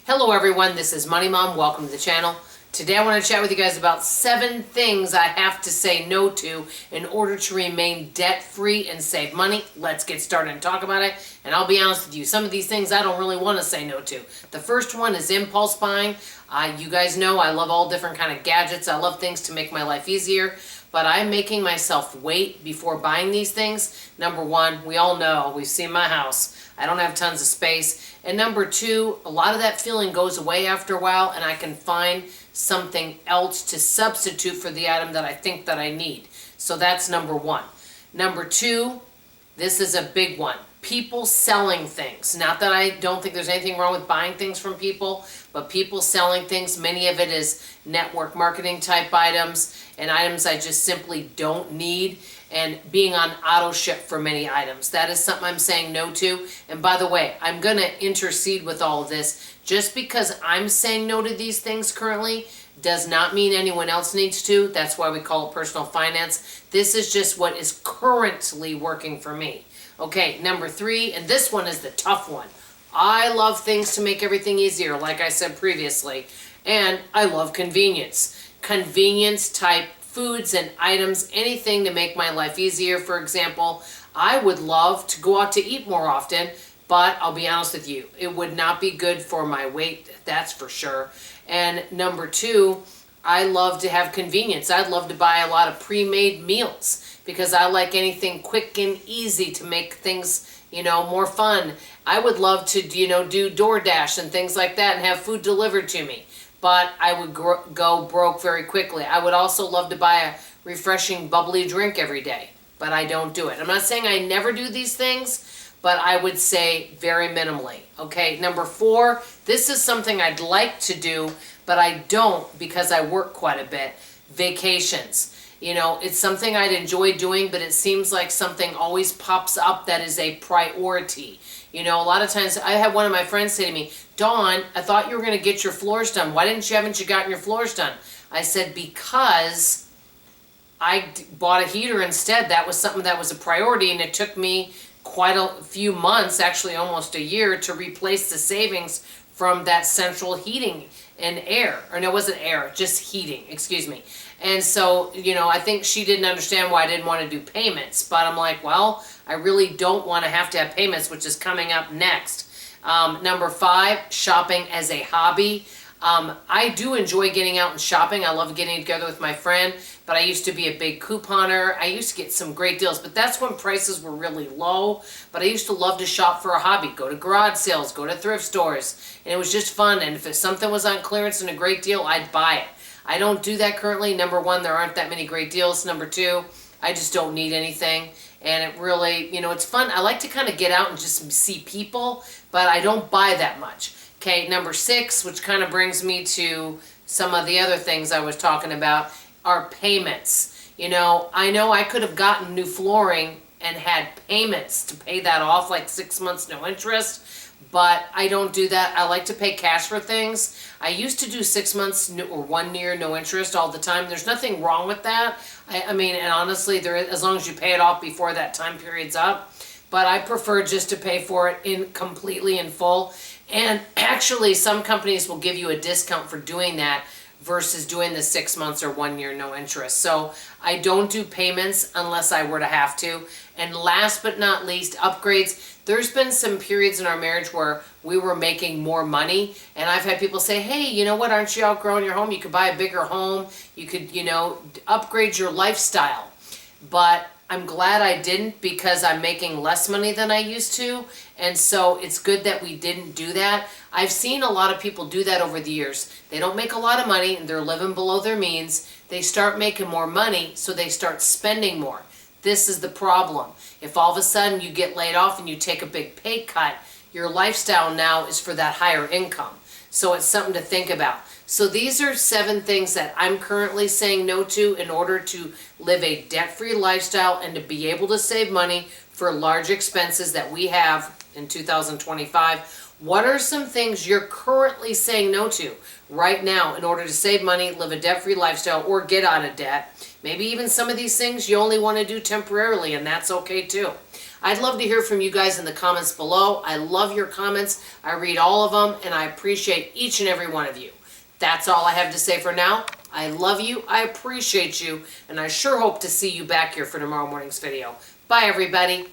Hello everyone, this is Money Mom. Welcome to the channel. Today I want to chat with you guys about 7 things I have to say no to in order to remain debt-free and save money. Let's get started and talk about it. And I'll be honest with you, some of these things I don't really want to say no to. The first one is impulse buying. You guys know I love all different kind of gadgets. I love things to make my life easier. But I'm making myself wait before buying these things. Number one, we all know, we've seen my house. I don't have tons of space. And number two, a lot of that feeling goes away after a while and I can find something else to substitute for the item that I think that I need. So that's number one. Number two, this is a big one. People selling things. Not that I don't think there's anything wrong with buying things from people, but people selling things, many of it is network marketing type items and items I just simply don't need, and being on auto ship for many items. That is something I'm saying no to. And by the way, I'm going to intercede with all of this. Just because I'm saying no to these things currently does not mean anyone else needs to. That's why we call it personal finance. This is just what is currently working for me. Okay, number three, and this one is the tough one. I love things to make everything easier, like I said previously, and I love convenience. Convenience type foods and items, anything to make my life easier. For example, I would love to go out to eat more often, but I'll be honest with you, it would not be good for my weight, that's for sure. And number two, I love to have convenience. I'd love to buy a lot of pre-made meals because I like anything quick and easy to make things, more fun. I would love to, do DoorDash and things like that and have food delivered to me. But I would go broke very quickly. I would also love to buy a refreshing bubbly drink every day, but I don't do it. I'm not saying I never do these things, but I would say very minimally. Okay, number four, this is something I'd like to do, but I don't because I work quite a bit. Vacations. It's something I'd enjoy doing, but it seems like something always pops up that is a priority. A lot of times I had one of my friends say to me, Dawn, I thought you were going to get your floors done. Why haven't you gotten your floors done? I said, because I bought a heater instead. That was something that was a priority, and it took me quite a few months, actually almost a year, to replace the savings from that central heating and air. Or no, it wasn't air, just heating, excuse me. And so, I think she didn't understand why I didn't want to do payments. But I'm like, well, I really don't want to have payments, which is coming up next. Number five, shopping as a hobby. I do enjoy getting out and shopping. I love getting together with my friend, but I used to be a big couponer. I used to get some great deals, but that's when prices were really low. But I used to love to shop for a hobby, go to garage sales, go to thrift stores, and it was just fun. And if something was on clearance and a great deal, I'd buy it. I don't do that currently. Number one, there aren't that many great deals. Number two, I just don't need anything. And it really, it's fun. I like to kind of get out and just see people, but I don't buy that much. Okay, number six, which kind of brings me to some of the other things I was talking about, are payments. I know I could have gotten new flooring and had payments to pay that off, like 6 months, no interest. But I don't do that. I like to pay cash for things. I used to do 6 months or 1 year, no interest all the time. There's nothing wrong with that. I mean, and honestly, as long as you pay it off before that time period's up. But I prefer just to pay for it completely in full. And actually, some companies will give you a discount for doing that versus doing the 6 months or 1 year, no interest. So I don't do payments unless I were to have to. And last but not least, upgrades. There's been some periods in our marriage where we were making more money, and I've had people say, hey, you know what, aren't you outgrowing your home? You could buy a bigger home. You could, upgrade your lifestyle. But I'm glad I didn't because I'm making less money than I used to, and so it's good that we didn't do that. I've seen a lot of people do that over the years. They don't make a lot of money, and they're living below their means. They start making more money, so they start spending more. This is the problem. If all of a sudden you get laid off and you take a big pay cut, your lifestyle now is for that higher income. So it's something to think about. So these are 7 things that I'm currently saying no to in order to live a debt-free lifestyle and to be able to save money for large expenses that we have in 2025. What are some things you're currently saying no to right now in order to save money, live a debt-free lifestyle, or get out of debt? Maybe even some of these things you only want to do temporarily, and that's okay too. I'd love to hear from you guys in the comments below. I love your comments. I read all of them, and I appreciate each and every one of you. That's all I have to say for now. I love you, I appreciate you, and I sure hope to see you back here for tomorrow morning's video. Bye, everybody.